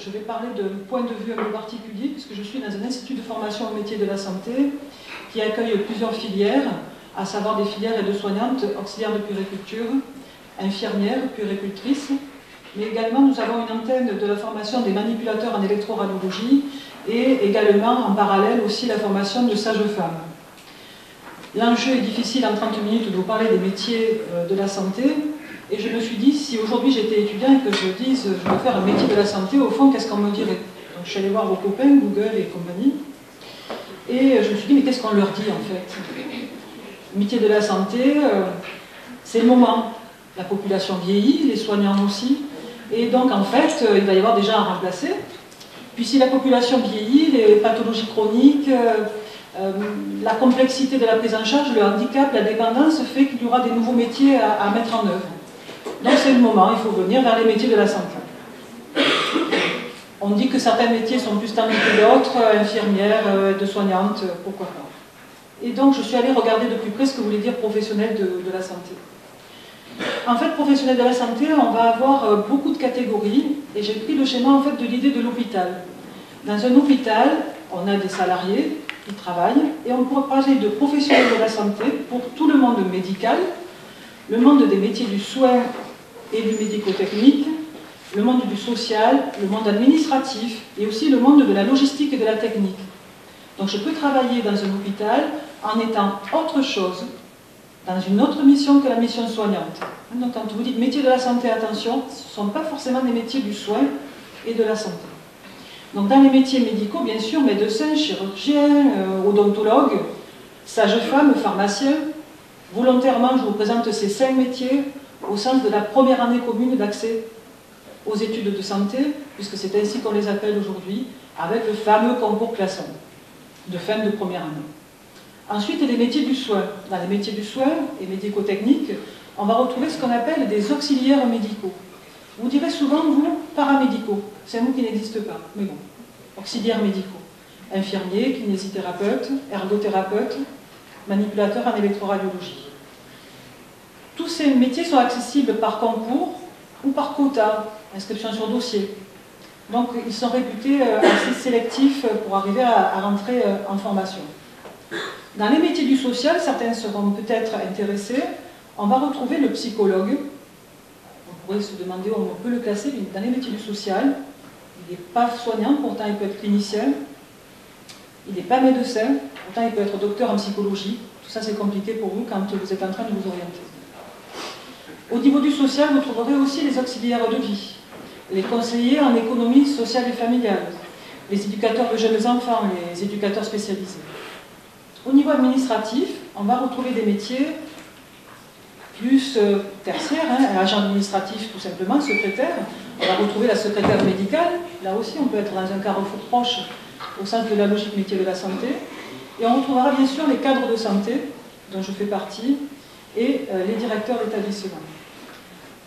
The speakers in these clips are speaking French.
Je vais parler d'un point de vue un peu particulier, puisque je suis dans un institut de formation au métier de la santé qui accueille plusieurs filières, à savoir des filières aides-soignantes, auxiliaires de puériculture, infirmières, puéricultrices, mais également nous avons une antenne de la formation des manipulateurs en électroradiologie et également en parallèle aussi la formation de sages-femmes. L'enjeu est difficile en 30 minutes de vous parler des métiers de la santé. Et je me suis dit, si aujourd'hui j'étais étudiant et que je dise je veux faire un métier de la santé, au fond, qu'est-ce qu'on me dirait? Donc je suis allée voir vos copains, Google et compagnie, et je me suis dit, mais qu'est-ce qu'on leur dit en fait? Le métier de la santé, c'est le moment. La population vieillit, les soignants aussi, et donc en fait, il va y avoir des gens à remplacer. Puis si la population vieillit, les pathologies chroniques, la complexité de la prise en charge, le handicap, la dépendance fait qu'il y aura des nouveaux métiers à mettre en œuvre. Donc c'est le moment, il faut venir vers les métiers de la santé. On dit que certains métiers sont plus tendus que d'autres, infirmières, aides-soignantes, pourquoi pas. Et donc je suis allée regarder de plus près ce que voulait dire professionnel de la santé. En fait, professionnel de la santé, on va avoir beaucoup de catégories, et j'ai pris le schéma en fait de l'idée de l'hôpital. Dans un hôpital, on a des salariés qui travaillent, et on pourrait parler de professionnels de la santé pour tout le monde médical, le monde des métiers du soin et du médico-technique, le monde du social, le monde administratif et aussi le monde de la logistique et de la technique. Donc je peux travailler dans un hôpital en étant autre chose, dans une autre mission que la mission soignante. Donc quand vous dites métier de la santé, attention, ce ne sont pas forcément des métiers du soin et de la santé. Donc dans les métiers médicaux, bien sûr, médecins, chirurgiens, odontologues, sages-femmes, pharmaciens. Volontairement, je vous présente ces 5 métiers au sens de la première année commune d'accès aux études de santé, puisque c'est ainsi qu'on les appelle aujourd'hui, avec le fameux concours Classon de fin de première année. Ensuite, les métiers du soin. Dans les métiers du soin et médico-techniques, on va retrouver ce qu'on appelle des auxiliaires médicaux. Vous direz souvent, vous, paramédicaux. C'est un mot qui n'existe pas, mais bon. Auxiliaires médicaux. Infirmiers, kinésithérapeutes, ergothérapeutes, manipulateurs en électroradiologie. Tous ces métiers sont accessibles par concours ou par quota, inscription sur dossier. Donc ils sont réputés assez sélectifs pour arriver à rentrer en formation. Dans les métiers du social, certains seront peut-être intéressés, on va retrouver le psychologue. On pourrait se demander où on peut le classer, mais dans les métiers du social, il n'est pas soignant, pourtant il peut être clinicien. Il n'est pas médecin, pourtant il peut être docteur en psychologie. Tout ça c'est compliqué pour vous quand vous êtes en train de vous orienter. Au niveau du social, vous trouverez aussi les auxiliaires de vie, les conseillers en économie sociale et familiale, les éducateurs de jeunes enfants, les éducateurs spécialisés. Au niveau administratif, on va retrouver des métiers plus tertiaires, agent administratif tout simplement, secrétaire. On va retrouver la secrétaire médicale, là aussi on peut être dans un carrefour proche au sens de la logique métier de la santé. Et on retrouvera bien sûr les cadres de santé, dont je fais partie, et les directeurs d'établissement.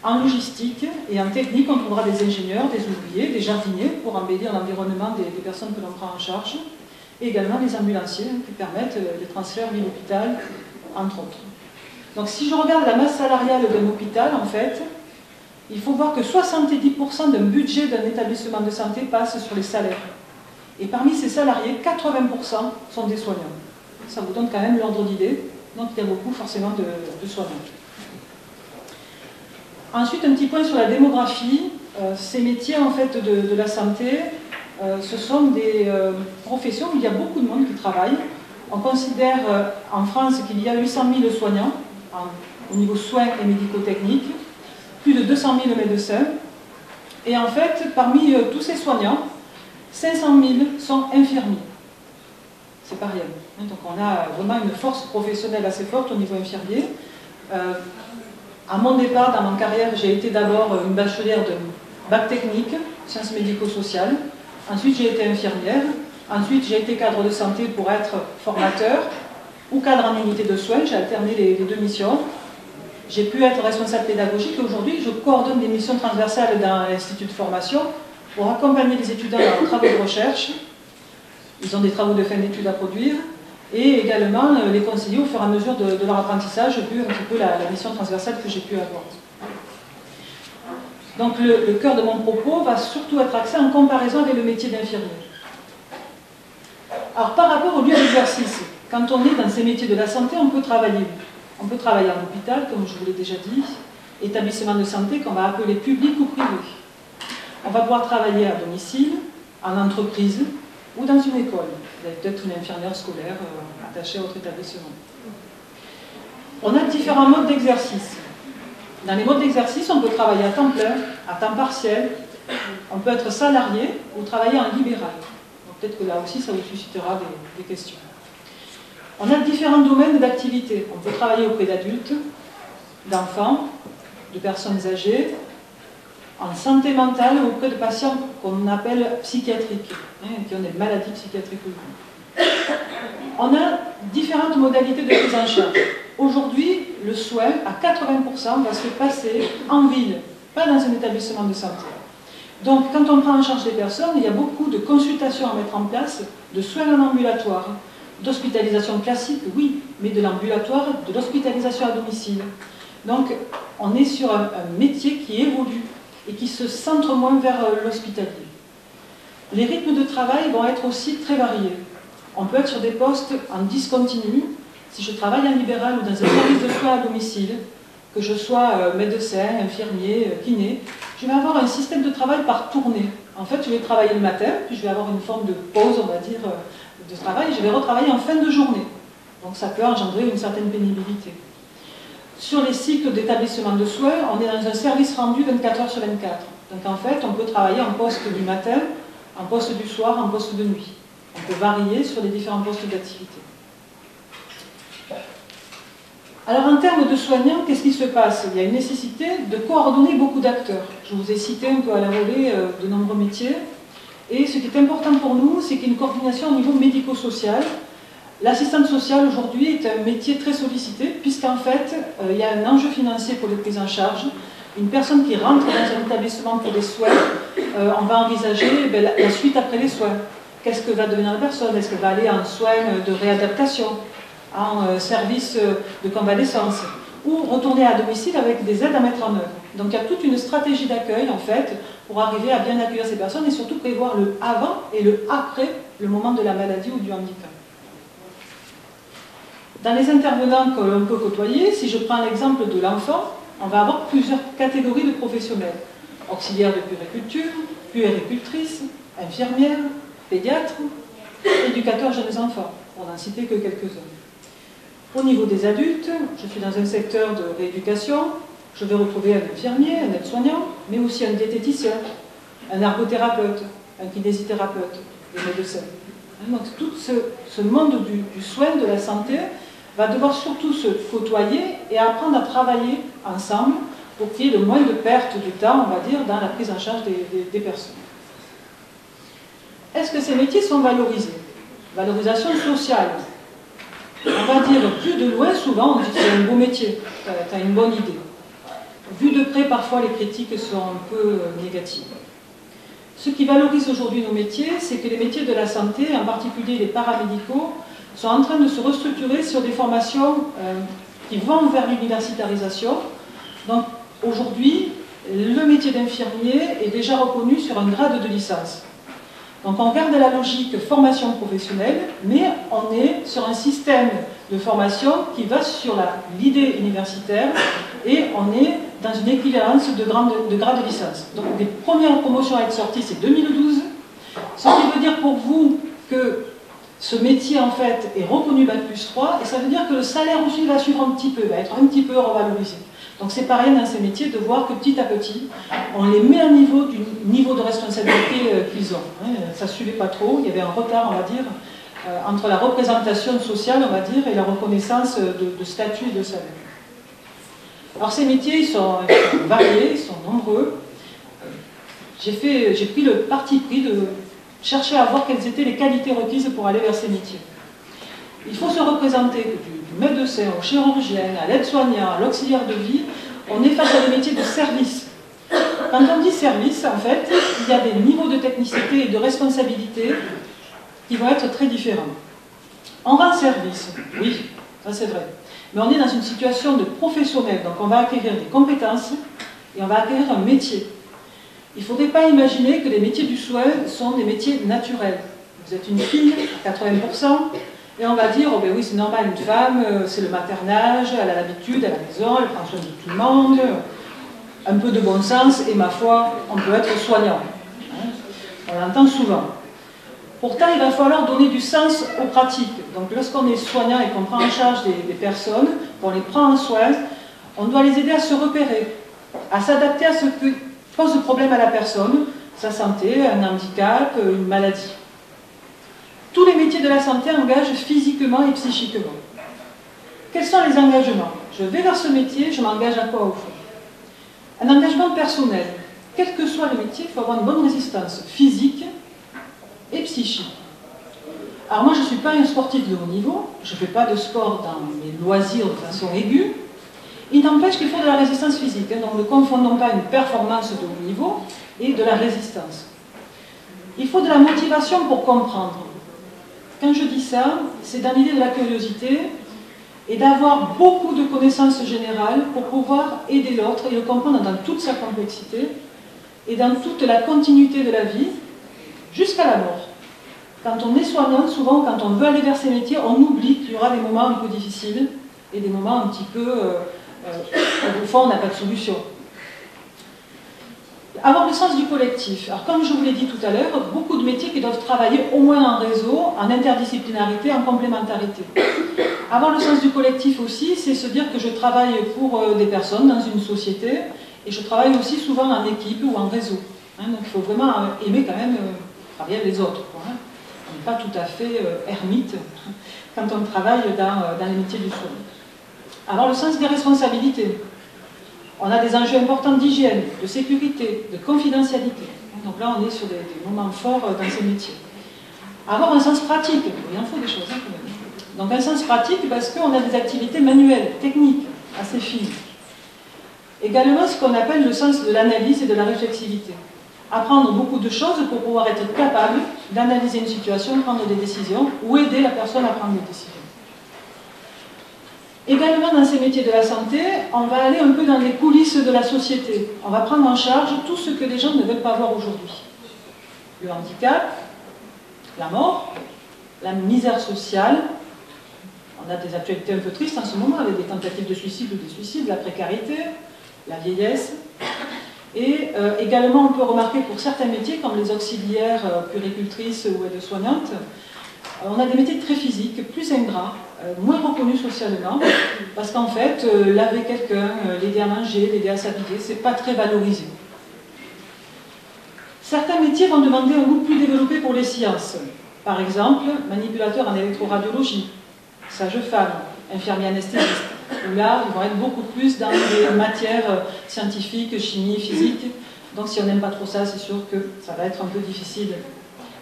En logistique et en technique, on trouvera des ingénieurs, des ouvriers, des jardiniers pour embellir l'environnement des personnes que l'on prend en charge, et également des ambulanciers qui permettent les transferts ville-hôpital, entre autres. Donc si je regarde la masse salariale d'un hôpital, en fait, il faut voir que 70% d'un budget d'un établissement de santé passe sur les salaires. Et parmi ces salariés, 80% sont des soignants. Ça vous donne quand même l'ordre d'idée. Donc il y a beaucoup forcément de soignants. Ensuite, un petit point sur la démographie. Ces métiers en fait, de la santé, ce sont des professions où il y a beaucoup de monde qui travaille. On considère en France qu'il y a 800 000 soignants au niveau soins et médico-techniques, plus de 200 000 médecins. Et en fait, parmi tous ces soignants, 500 000 sont infirmiers. C'est pas rien. Donc on a vraiment une force professionnelle assez forte au niveau infirmier. À mon départ, dans ma carrière, j'ai été d'abord une bachelière de bac technique, sciences médico-sociales. Ensuite, j'ai été infirmière. Ensuite, j'ai été cadre de santé pour être formateur ou cadre en unité de soins. J'ai alterné les 2 missions. J'ai pu être responsable pédagogique et aujourd'hui, je coordonne des missions transversales dans l'institut de formation pour accompagner les étudiants dans leurs travaux de recherche. Ils ont des travaux de fin d'études à produire. Et également les conseiller au fur et à mesure de leur apprentissage, vu un petit peu la mission transversale que j'ai pu avoir. Donc le cœur de mon propos va surtout être axé en comparaison avec le métier d'infirmier. Alors par rapport au lieu d'exercice, quand on est dans ces métiers de la santé, on peut travailler. On peut travailler en hôpital, comme je vous l'ai déjà dit, établissement de santé qu'on va appeler public ou privé. On va pouvoir travailler à domicile, en entreprise ou dans une école. Vous avez peut-être une infirmière scolaire attachée à votre établissement. On a différents modes d'exercice. Dans les modes d'exercice, on peut travailler à temps plein, à temps partiel, on peut être salarié ou travailler en libéral. Peut-être que là aussi, ça vous suscitera des questions. On a différents domaines d'activité. On peut travailler auprès d'adultes, d'enfants, de personnes âgées, en santé mentale ou auprès de patients qu'on appelle psychiatriques, qui ont des maladies psychiatriques. On a différentes modalités de prise en charge. Aujourd'hui, le soin, à 80%, va se passer en ville, pas dans un établissement de santé. Donc, quand on prend en charge des personnes, il y a beaucoup de consultations à mettre en place, de soins en ambulatoire, d'hospitalisation classique, oui, mais de l'ambulatoire, de l'hospitalisation à domicile. Donc, on est sur un métier qui évolue et qui se centre moins vers l'hospitalier. Les rythmes de travail vont être aussi très variés. On peut être sur des postes en discontinu. Si je travaille en libéral ou dans un service de soins à domicile, que je sois médecin, infirmier, kiné, je vais avoir un système de travail par tournée. En fait, je vais travailler le matin, puis je vais avoir une forme de pause, on va dire, de travail, et je vais retravailler en fin de journée. Donc ça peut engendrer une certaine pénibilité. Sur les cycles d'établissement de soins, on est dans un service rendu 24 heures sur 24. Donc en fait, on peut travailler en poste du matin, en poste du soir, en poste de nuit. On peut varier sur les différents postes d'activité. Alors en termes de soignants, qu'est-ce qui se passe? Il y a une nécessité de coordonner beaucoup d'acteurs. Je vous ai cité un peu à la volée de nombreux métiers. Et ce qui est important pour nous, c'est qu'il y ait une coordination au niveau médico-social. L'assistante sociale aujourd'hui est un métier très sollicité, puisqu'en fait, il y a un enjeu financier pour les prises en charge. Une personne qui rentre dans un établissement pour des soins, on va envisager la suite après les soins. Qu'est-ce que va devenir la personne? Est-ce qu'elle va aller en soins de réadaptation, en service de convalescence, ou retourner à domicile avec des aides à mettre en œuvre? Donc il y a toute une stratégie d'accueil, en fait, pour arriver à bien accueillir ces personnes et surtout prévoir le avant et le après, le moment de la maladie ou du handicap. Dans les intervenants que l'on peut côtoyer, si je prends l'exemple de l'enfant, on va avoir plusieurs catégories de professionnels. Auxiliaires de puériculture, puéricultrices, infirmières, pédiatres, éducateurs jeunes enfants, pour n'en citer que quelques-uns. Au niveau des adultes, je suis dans un secteur de rééducation, je vais retrouver un infirmier, un aide-soignant, mais aussi un diététicien, un ergothérapeute, un kinésithérapeute, des médecins. Donc tout ce monde du soin, de la santé, va devoir surtout se côtoyer et apprendre à travailler ensemble pour qu'il y ait le moins de pertes de temps, on va dire, dans la prise en charge des personnes. Est-ce que ces métiers sont valorisés? Valorisation sociale. On va dire, vu de loin, souvent, on dit que c'est un beau métier, tu as une bonne idée. Vu de près, parfois, les critiques sont un peu négatives. Ce qui valorise aujourd'hui nos métiers, c'est que les métiers de la santé, en particulier les paramédicaux, sont en train de se restructurer sur des formations qui vont vers l'universitarisation. Donc, aujourd'hui, le métier d'infirmier est déjà reconnu sur un grade de licence. Donc on garde la logique formation professionnelle, mais on est sur un système de formation qui va sur l'idée universitaire et on est dans une équivalence de grade de licence. Donc les premières promotions à être sorties, c'est 2012, ce qui veut dire pour vous que ce métier en fait est reconnu Bac+3 et ça veut dire que le salaire aussi va suivre un petit peu, va être un petit peu revalorisé. Donc c'est pareil dans ces métiers de voir que petit à petit, on les met à niveau du niveau de responsabilité qu'ils ont. Ça ne suivait pas trop, il y avait un retard, on va dire, entre la représentation sociale, on va dire, et la reconnaissance de statut et de salaire. Alors ces métiers, ils sont variés, ils sont nombreux. J'ai pris le parti pris de chercher à voir quelles étaient les qualités requises pour aller vers ces métiers. Il faut se représenter que du médecin au chirurgien, à l'aide-soignant, à l'auxiliaire de vie, on est face à des métiers de service. Quand on dit service, en fait, il y a des niveaux de technicité et de responsabilité qui vont être très différents. On rend service, oui, ça c'est vrai. Mais on est dans une situation de professionnel, donc on va acquérir des compétences et on va acquérir un métier. Il ne faudrait pas imaginer que les métiers du soin sont des métiers naturels. Vous êtes une fille à 80%, et on va dire, oh ben oui, c'est normal, une femme, c'est le maternage, elle a l'habitude, à la maison, elle prend soin de tout le monde, un peu de bon sens, et ma foi, on peut être soignant. On l'entend souvent. Pourtant, il va falloir donner du sens aux pratiques. Donc lorsqu'on est soignant et qu'on prend en charge des personnes, qu'on les prend en soin, on doit les aider à se repérer, à s'adapter à ce que pose problème à la personne, sa santé, un handicap, une maladie. Tous les métiers de la santé engagent physiquement et psychiquement. Quels sont les engagements? Je vais vers ce métier, je m'engage à quoi au fond? Un engagement personnel. Quel que soit le métier, il faut avoir une bonne résistance physique et psychique. Alors moi, je ne suis pas un sportif de haut niveau, je ne fais pas de sport dans mes loisirs de façon aiguë. Il n'empêche qu'il faut de la résistance physique, donc ne confondons pas une performance de haut niveau et de la résistance. Il faut de la motivation pour comprendre. Quand je dis ça, c'est dans l'idée de la curiosité et d'avoir beaucoup de connaissances générales pour pouvoir aider l'autre et le comprendre dans toute sa complexité et dans toute la continuité de la vie, jusqu'à la mort. Quand on est soignant, souvent, quand on veut aller vers ces métiers, on oublie qu'il y aura des moments un peu difficiles et des moments un petit peu, au fond, on n'a pas de solution. Avoir le sens du collectif. Alors, comme je vous l'ai dit tout à l'heure, beaucoup de métiers qui doivent travailler au moins en réseau, en interdisciplinarité, en complémentarité. Avoir le sens du collectif aussi, c'est se dire que je travaille pour des personnes dans une société et je travaille aussi souvent en équipe ou en réseau. Donc il faut vraiment aimer quand même travailler avec les autres. On n'est pas tout à fait ermite quand on travaille dans les métiers du soin. Avoir le sens des responsabilités. On a des enjeux importants d'hygiène, de sécurité, de confidentialité. Donc là, on est sur des moments forts dans ces métiers. Avoir un sens pratique. Il en faut des choses, quand même. Donc un sens pratique parce qu'on a des activités manuelles, techniques, assez fines. Également, ce qu'on appelle le sens de l'analyse et de la réflexivité. Apprendre beaucoup de choses pour pouvoir être capable d'analyser une situation, prendre des décisions ou aider la personne à prendre des décisions. Également, dans ces métiers de la santé, on va aller un peu dans les coulisses de la société. On va prendre en charge tout ce que les gens ne veulent pas voir aujourd'hui. Le handicap, la mort, la misère sociale. On a des actualités un peu tristes en ce moment avec des tentatives de suicide ou des suicides, la précarité, la vieillesse. Et également, on peut remarquer pour certains métiers, comme les auxiliaires, puéricultrices ou aides-soignantes, on a des métiers très physiques, plus ingrats, moins reconnus socialement, parce qu'en fait, laver quelqu'un, l'aider à manger, l'aider à s'habiller, c'est pas très valorisé. Certains métiers vont demander un goût plus développé pour les sciences. Par exemple, manipulateur en électroradiologie, sage-femme, infirmier anesthésiste, où là, ils vont être beaucoup plus dans les matières scientifiques, chimie, physique. Donc si on n'aime pas trop ça, c'est sûr que ça va être un peu difficile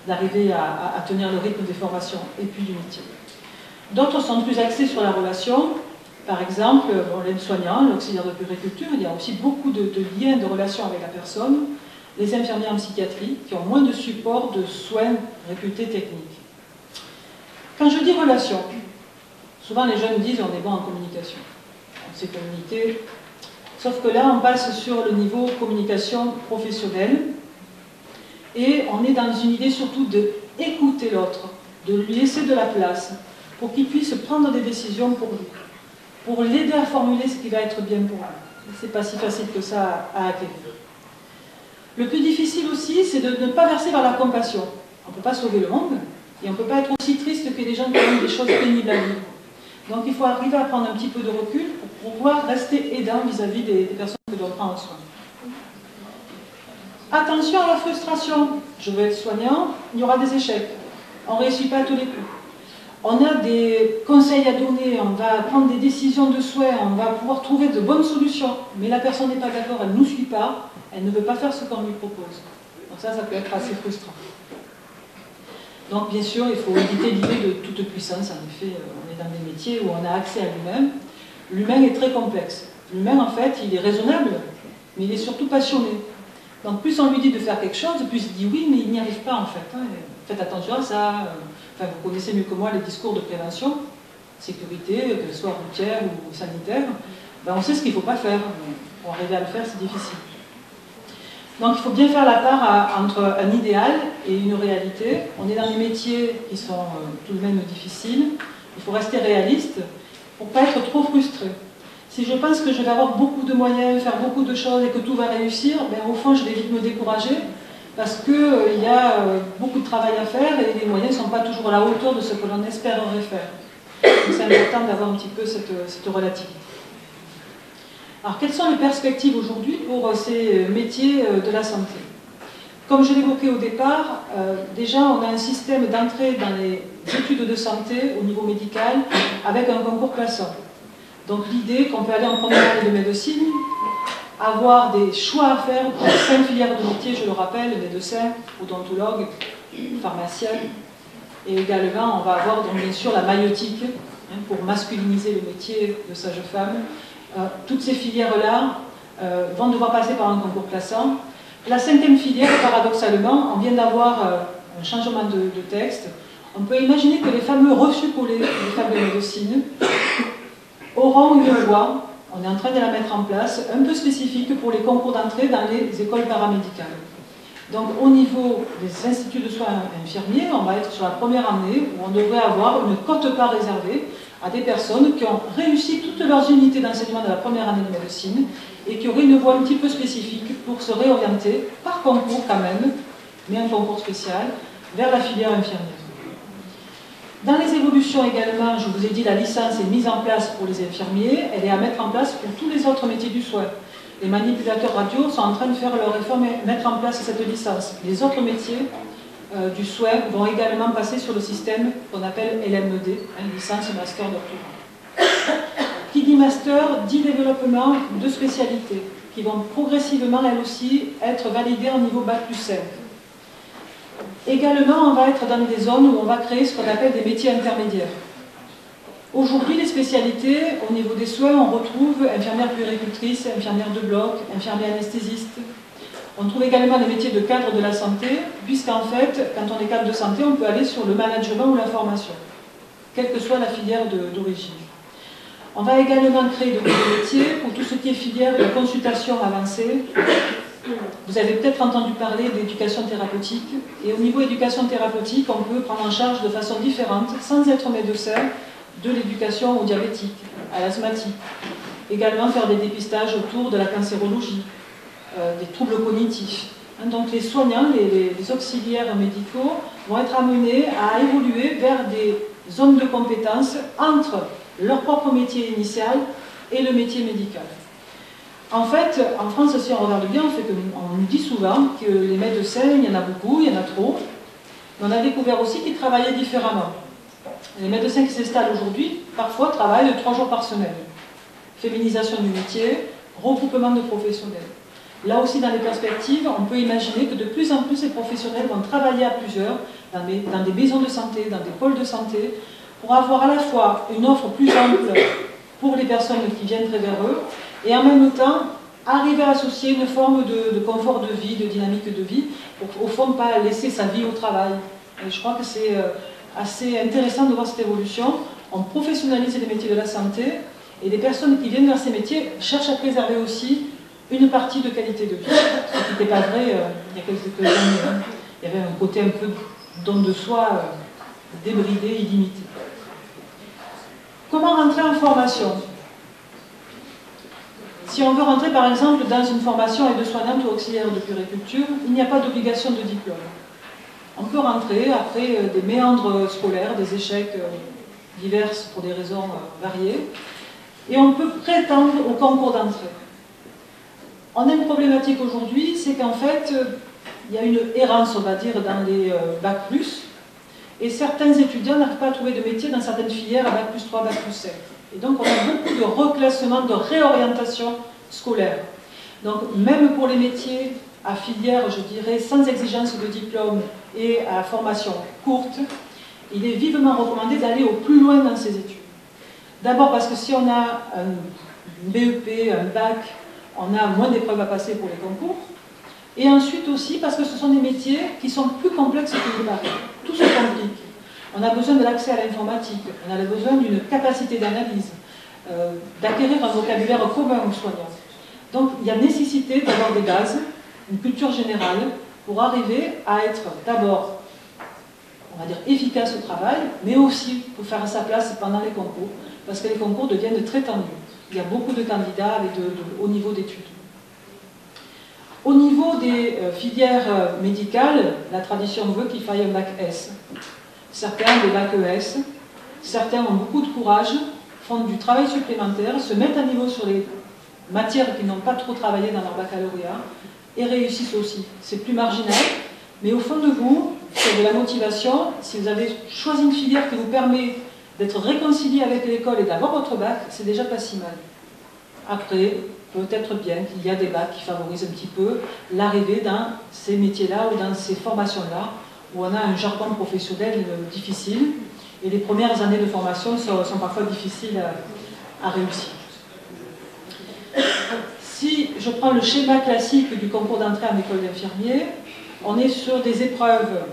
d'arriver à tenir le rythme des formations et puis du métier. D'autres sont plus axés sur la relation. Par exemple, l'aide-soignant, l'auxiliaire de puériculture, il y a aussi beaucoup de liens, de relations avec la personne. Les infirmiers en psychiatrie, qui ont moins de support de soins réputés techniques. Quand je dis relation, souvent les jeunes disent on est bon en communication. On sait communiquer. Sauf que là, on passe sur le niveau communication professionnelle. Et on est dans une idée surtout d'écouter l'autre, de lui laisser de la place, pour qu'il puisse prendre des décisions pour lui, pour l'aider à formuler ce qui va être bien pour lui. C'est pas si facile que ça à acquérir. Le plus difficile aussi, c'est de ne pas verser vers la compassion. On ne peut pas sauver le monde, et on ne peut pas être aussi triste que des gens qui ont des choses pénibles à vivre. Donc il faut arriver à prendre un petit peu de recul pour pouvoir rester aidant vis-à-vis des personnes que l'on prend en soin. Attention à la frustration. Je veux être soignant, il y aura des échecs. On ne réussit pas à tous les coups. On a des conseils à donner, on va prendre des décisions de souhait, on va pouvoir trouver de bonnes solutions. Mais la personne n'est pas d'accord, elle ne nous suit pas, elle ne veut pas faire ce qu'on lui propose. Donc ça peut être assez frustrant. Donc bien sûr, il faut éviter l'idée de toute puissance. En effet, on est dans des métiers où on a accès à l'humain. L'humain est très complexe. L'humain, en fait, il est raisonnable, mais il est surtout passionné. Donc plus on lui dit de faire quelque chose, plus il dit oui, mais il n'y arrive pas en fait. Faites attention à ça. Enfin, vous connaissez mieux que moi les discours de prévention, sécurité, qu'elle soit routière ou sanitaire. Ben, on sait ce qu'il ne faut pas faire. Mais pour arriver à le faire, c'est difficile. Donc il faut bien faire la part entre un idéal et une réalité. On est dans des métiers qui sont tout de même difficiles. Il faut rester réaliste pour ne pas être trop frustré. Si je pense que je vais avoir beaucoup de moyens, faire beaucoup de choses et que tout va réussir, ben, au fond je vais vite me décourager parce qu'il y a beaucoup de travail à faire et les moyens ne sont pas toujours à la hauteur de ce que l'on espérerait faire. Donc c'est important d'avoir un petit peu cette relativité. Alors, quelles sont les perspectives aujourd'hui pour ces métiers de la santé? Comme je l'évoquais au départ, déjà on a un système d'entrée dans les études de santé au niveau médical avec un concours classant. Donc l'idée qu'on peut aller en première année de médecine, avoir des choix à faire pour 5 filières de métiers, je le rappelle, médecin, odontologue, pharmacien, et également on va avoir donc bien sûr la maïeutique, pour masculiniser le métier de sage-femme. Toutes ces filières-là vont devoir passer par un concours classant. La 5e filière, paradoxalement, on vient d'avoir un changement de texte. On peut imaginer que les fameux reçus collés des facs de médecine auront une voie, on est en train de la mettre en place, un peu spécifique pour les concours d'entrée dans les écoles paramédicales. Donc au niveau des instituts de soins infirmiers, on va être sur la première année où on devrait avoir une quote-part réservée à des personnes qui ont réussi toutes leurs unités d'enseignement de la première année de médecine et qui auraient une voie un petit peu spécifique pour se réorienter, par concours quand même, mais un concours spécial, vers la filière infirmière. Dans les évolutions également, je vous ai dit, la licence est mise en place pour les infirmiers, elle est à mettre en place pour tous les autres métiers du soin. Les manipulateurs radio sont en train de faire leur réforme et mettre en place cette licence. Les autres métiers du soin vont également passer sur le système qu'on appelle LMED, licence master doctorat. Qui dit master dit développement de spécialités qui vont progressivement, elles aussi, être validées en niveau Bac+5. Également, on va être dans des zones où on va créer ce qu'on appelle des métiers intermédiaires. Aujourd'hui, les spécialités, au niveau des soins, on retrouve infirmière puéricultrice, infirmière de bloc, infirmière anesthésiste. On trouve également les métiers de cadre de la santé, puisqu'en fait, quand on est cadre de santé, on peut aller sur le management ou la formation, quelle que soit la filière d'origine. On va également créer de nouveaux métiers pour tout ce qui est filière de consultation avancée. Vous avez peut-être entendu parler d'éducation thérapeutique. Et au niveau éducation thérapeutique, on peut prendre en charge de façon différente, sans être médecin, de l'éducation aux diabétiques, à l'asthmatique. Également faire des dépistages autour de la cancérologie, des troubles cognitifs. Donc les soignants, les auxiliaires médicaux vont être amenés à évoluer vers des zones de compétences entre leur propre métier initial et le métier médical. En fait, en France, si on regarde bien, on nous dit souvent que les médecins, il y en a beaucoup, il y en a trop. Mais on a découvert aussi qu'ils travaillaient différemment. Les médecins qui s'installent aujourd'hui, parfois, travaillent 3 jours par semaine. Féminisation du métier, regroupement de professionnels. Là aussi, dans les perspectives, on peut imaginer que de plus en plus, ces professionnels vont travailler à plusieurs, dans des maisons de santé, dans des pôles de santé, pour avoir à la fois une offre plus ample pour les personnes qui viennent vers eux, et en même temps, arriver à associer une forme de confort de vie, de dynamique de vie, pour au fond pas laisser sa vie au travail. Et je crois que c'est assez intéressant de voir cette évolution. On professionnalise les métiers de la santé, et les personnes qui viennent vers ces métiers cherchent à préserver aussi une partie de qualité de vie. Ce qui n'était pas vrai il y a quelques années. Il y avait un côté un peu don de soi débridé, illimité. Comment rentrer en formation? Si on veut rentrer par exemple dans une formation aide-soignante ou auxiliaire de puériculture, il n'y a pas d'obligation de diplôme. On peut rentrer après des méandres scolaires, des échecs divers pour des raisons variées, et on peut prétendre au concours d'entrée. On a une problématique aujourd'hui, c'est qu'en fait, il y a une errance, on va dire, dans les Bac+, et certains étudiants n'arrivent pas à trouver de métier dans certaines filières à Bac+3, Bac+5. Et donc on a beaucoup de reclassement, de réorientation scolaire. Donc même pour les métiers à filière, je dirais, sans exigence de diplôme et à formation courte, il est vivement recommandé d'aller au plus loin dans ces études. D'abord parce que si on a un BEP, un bac, on a moins d'épreuves à passer pour les concours. Et ensuite aussi parce que ce sont des métiers qui sont plus complexes que le bac. Tout se complique. On a besoin de l'accès à l'informatique, on a besoin d'une capacité d'analyse, d'acquérir un vocabulaire commun aux soignants. Donc il y a nécessité d'avoir des bases une culture générale, pour arriver à être d'abord, on va dire, efficace au travail, mais aussi pour faire sa place pendant les concours, parce que les concours deviennent très tendus. Il y a beaucoup de candidats avec de haut niveau d'études. Au niveau des filières médicales, la tradition veut qu'il faille un bac S. Certains des bacs ES, certains ont beaucoup de courage, font du travail supplémentaire, se mettent à niveau sur les matières qui n'ont pas trop travaillé dans leur baccalauréat et réussissent aussi. C'est plus marginal, mais au fond de vous, c'est de la motivation. Si vous avez choisi une filière qui vous permet d'être réconcilié avec l'école et d'avoir votre bac, c'est déjà pas si mal. Après, peut-être bien qu'il y a des bacs qui favorisent un petit peu l'arrivée dans ces métiers-là ou dans ces formations-là, où on a un jargon professionnel difficile, et les premières années de formation sont parfois difficiles à réussir. Si je prends le schéma classique du concours d'entrée en école d'infirmier, on est sur des épreuves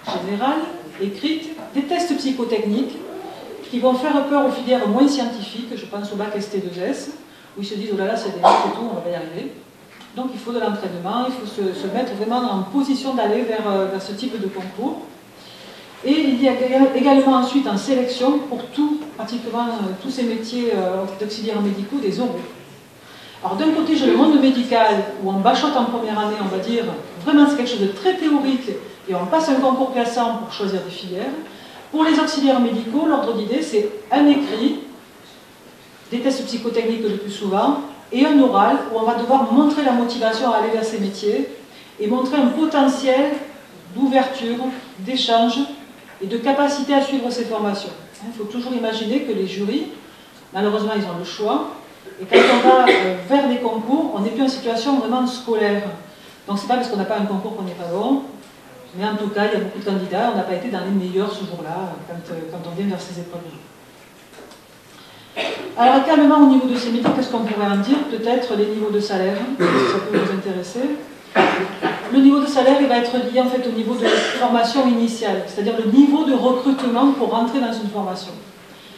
générales, écrites, des tests psychotechniques qui vont faire peur aux filières moins scientifiques, je pense au bac ST2S, où ils se disent « oh là là, c'est des maths et tout, on va y arriver ». Donc il faut de l'entraînement, il faut se mettre vraiment en position d'aller vers ce type de concours. Et il y a également ensuite en sélection pour pratiquement tous ces métiers d'auxiliaires médicaux, des oraux. Alors d'un côté, j'ai le monde médical, où on bachote en première année, on va dire, vraiment c'est quelque chose de très théorique, et on passe un concours classant pour choisir des filières. Pour les auxiliaires médicaux, l'ordre d'idée, c'est un écrit, des tests psychotechniques le plus souvent, et un oral, où on va devoir montrer la motivation à aller vers ces métiers, et montrer un potentiel d'ouverture, d'échange, et de capacité à suivre ces formations. Il faut toujours imaginer que les jurys, malheureusement, ils ont le choix, et quand on va vers des concours, on n'est plus en situation vraiment scolaire. Donc c'est pas parce qu'on n'a pas un concours qu'on n'est pas bon, mais en tout cas, il y a beaucoup de candidats, on n'a pas été dans les meilleurs ce jour-là, quand on vient vers ces épreuves-là. Alors également au niveau de ces métiers, qu'est-ce qu'on pourrait en dire? Peut-être les niveaux de salaire, ça peut vous intéresser. Le niveau de salaire, il va être lié en fait au niveau de formation initiale, c'est-à-dire le niveau de recrutement pour rentrer dans une formation.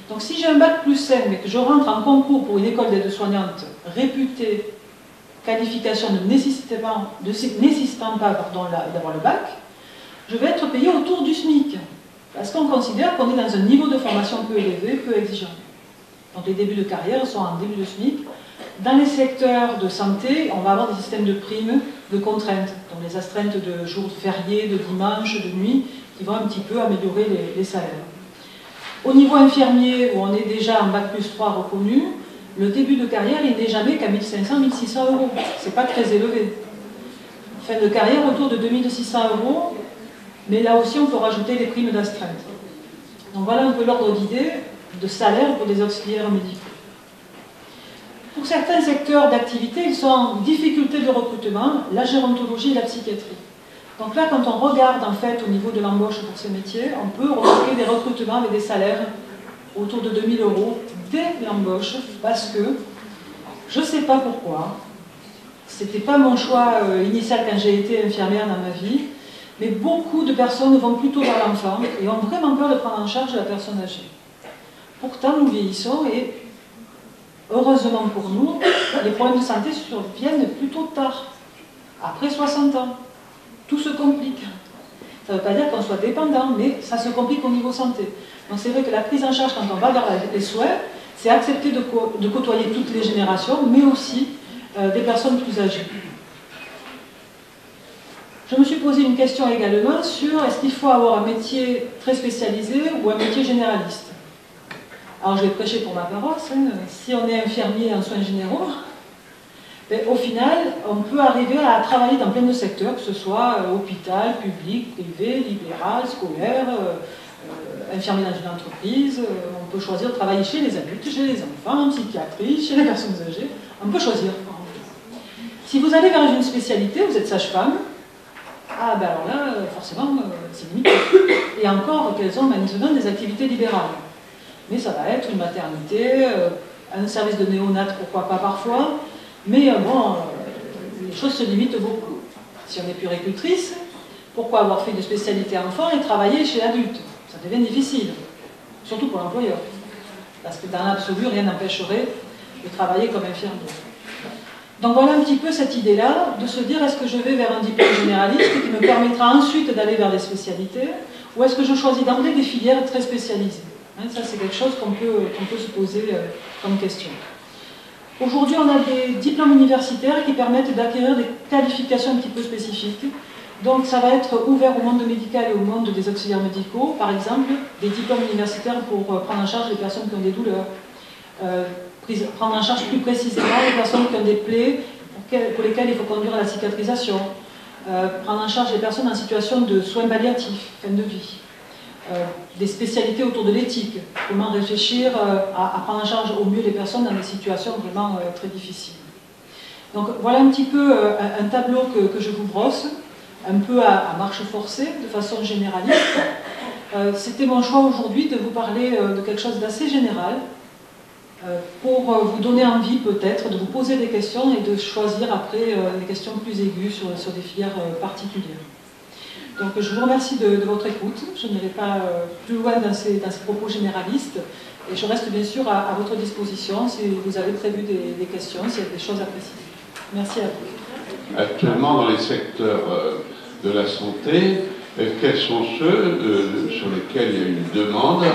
Donc si j'ai un bac plus 5, mais que je rentre en concours pour une école d'aide-soignante réputée, qualification ne nécessitant pas d'avoir le bac, je vais être payé autour du SMIC, parce qu'on considère qu'on est dans un niveau de formation peu élevé, peu exigeant. Donc les débuts de carrière sont en début de SMIC. Dans les secteurs de santé, on va avoir des systèmes de primes, de contraintes, donc les astreintes de jours fériés, de dimanche, de nuit, qui vont un petit peu améliorer les salaires. Au niveau infirmier, où on est déjà en bac plus 3 reconnu, le début de carrière, il n'est jamais qu'à 1500, 1600 euros. Ce n'est pas très élevé. Fin de carrière autour de 2600 euros, mais là aussi on peut rajouter les primes d'astreinte. Donc voilà un peu l'ordre d'idée de salaire pour des auxiliaires médicaux. Pour certains secteurs d'activité, ils sont en difficulté de recrutement, la gérontologie et la psychiatrie. Donc là, quand on regarde en fait au niveau de l'embauche pour ces métiers, on peut remarquer des recrutements avec des salaires autour de 2000 euros dès l'embauche, parce que je ne sais pas pourquoi, c'était pas mon choix initial quand j'ai été infirmière dans ma vie, mais beaucoup de personnes vont plutôt vers l'enfant et ont vraiment peur de prendre en charge la personne âgée. Pourtant, nous vieillissons et heureusement pour nous, les problèmes de santé surviennent plutôt tard, après 60 ans. Tout se complique. Ça ne veut pas dire qu'on soit dépendant, mais ça se complique au niveau santé. Donc c'est vrai que la prise en charge quand on va vers les soins, c'est accepter de côtoyer toutes les générations, mais aussi des personnes plus âgées. Je me suis posé une question également sur est-ce qu'il faut avoir un métier très spécialisé ou un métier généraliste. Alors je vais prêcher pour ma paroisse, hein. Si on est infirmier en soins généraux, ben, au final, on peut arriver à travailler dans plein de secteurs, que ce soit hôpital, public, privé, libéral, scolaire, infirmier dans une entreprise, on peut choisir de travailler chez les adultes, chez les enfants, en psychiatrie, chez les personnes âgées, on peut choisir. Si vous allez vers une spécialité, vous êtes sage-femme, ah ben alors là, forcément, c'est limité. Et encore qu'elles ont maintenant des activités libérales. Mais ça va être une maternité, un service de néonat, pourquoi pas parfois, mais bon, les choses se limitent beaucoup. Si on est puéricultrice, pourquoi avoir fait une spécialité enfant et travailler chez l'adulte? Ça devient difficile, surtout pour l'employeur. Parce que dans l'absolu, rien n'empêcherait de travailler comme infirmier. Donc voilà un petit peu cette idée-là, de se dire est-ce que je vais vers un diplôme généraliste qui me permettra ensuite d'aller vers les spécialités, ou est-ce que je choisis d'emblée des filières très spécialisées. Ça c'est quelque chose qu'on peut se poser comme question. Aujourd'hui on a des diplômes universitaires qui permettent d'acquérir des qualifications un petit peu spécifiques. Donc ça va être ouvert au monde médical et au monde des auxiliaires médicaux, par exemple, des diplômes universitaires pour prendre en charge les personnes qui ont des douleurs, prendre en charge plus précisément les personnes qui ont des plaies pour lesquelles il faut conduire à la cicatrisation, prendre en charge les personnes en situation de soins palliatifs, fin de vie, des spécialités autour de l'éthique, comment réfléchir à prendre en charge au mieux les personnes dans des situations vraiment très difficiles. Donc voilà un petit peu un tableau que je vous brosse, un peu à marche forcée, de façon généraliste. C'était mon choix aujourd'hui de vous parler de quelque chose d'assez général, pour vous donner envie peut-être de vous poser des questions et de choisir après des questions plus aiguës sur des filières particulières. Donc je vous remercie de votre écoute, je n'irai pas plus loin dans ces propos généralistes, et je reste bien sûr à votre disposition si vous avez prévu des questions, s'il y a des choses à préciser. Merci à vous. Actuellement, dans les secteurs de la santé, quels sont ceux sur lesquels il y a une demande?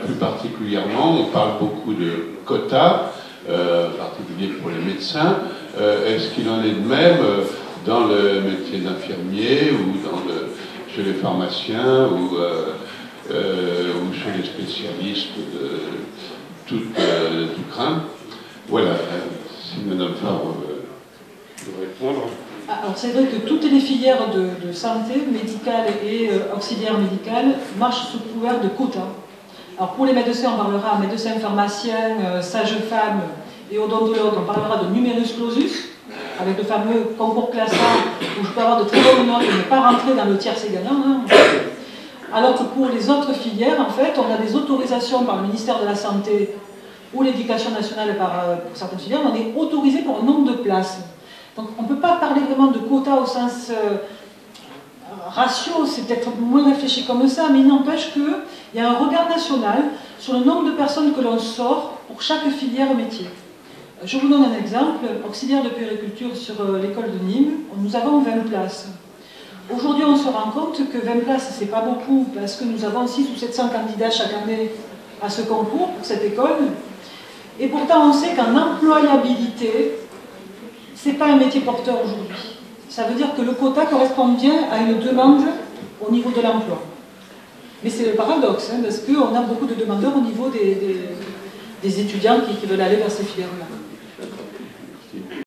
Plus particulièrement, on parle beaucoup de quotas, en particulier pour les médecins. Est-ce qu'il en est de même dans le métier d'infirmier ou chez les pharmaciens ou chez les spécialistes de tout crin? Voilà, si Madame Favre veut répondre. Alors c'est vrai que toutes les filières de santé, médicale et auxiliaire médicale, marchent sous couvert de quotas. Alors pour les médecins, on parlera médecins, pharmaciens, sages-femmes et odontologues, on parlera de numerus clausus, avec le fameux concours classant où je peux avoir de très bonnes notes et ne pas rentrer dans le tiercé gagnant. Alors que pour les autres filières, en fait, on a des autorisations par le ministère de la Santé ou l'Éducation nationale pour certaines filières, on est autorisé pour un nombre de places. Donc on ne peut pas parler vraiment de quotas au sens ratio, c'est peut-être moins réfléchi comme ça, mais il n'empêche qu'il y a un regard national sur le nombre de personnes que l'on sort pour chaque filière métier. Je vous donne un exemple, auxiliaire de puériculture sur l'école de Nîmes, nous avons 20 places. Aujourd'hui on se rend compte que 20 places c'est pas beaucoup parce que nous avons 600 ou 700 candidats chaque année à ce concours pour cette école, et pourtant on sait qu'en employabilité, c'est pas un métier porteur aujourd'hui. Ça veut dire que le quota correspond bien à une demande au niveau de l'emploi. Mais c'est le paradoxe, parce qu'on a beaucoup de demandeurs au niveau des étudiants qui veulent aller vers ces filières-là.